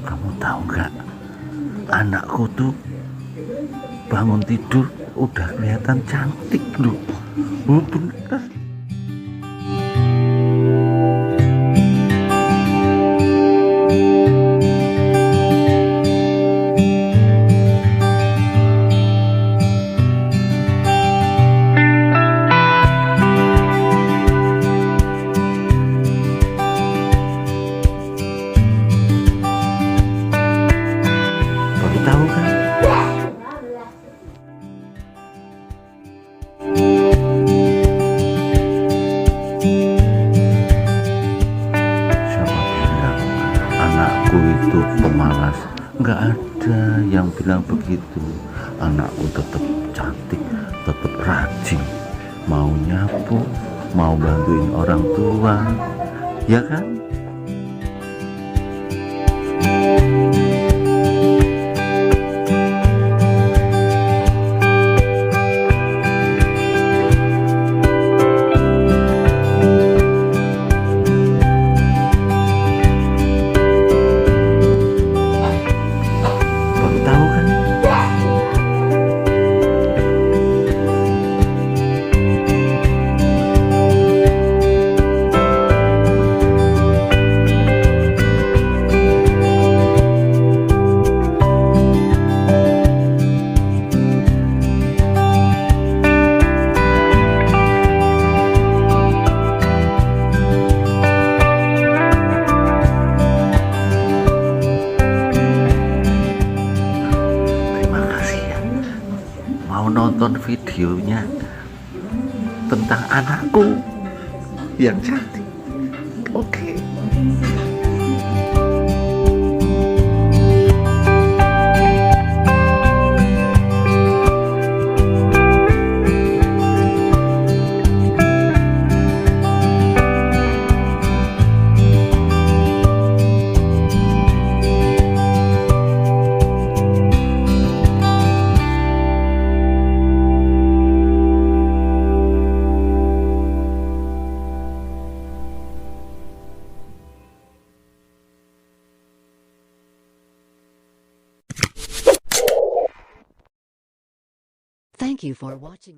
Kamu tahu gak, anakku tuh bangun tidur udah kelihatan cantik loh. Oh, bener. Baru tahu kan? Siapa bilang anakku itu pemalas? Nggak ada yang bilang begitu. Anakku tetap cantik, tetap rajin, mau nyapu, mau bantuin orang tua, ya kan? Baru tahu kan? Terima kasih ya. Mau nonton videonya tentang anakku yang cantik. Oke. Thank you for watching.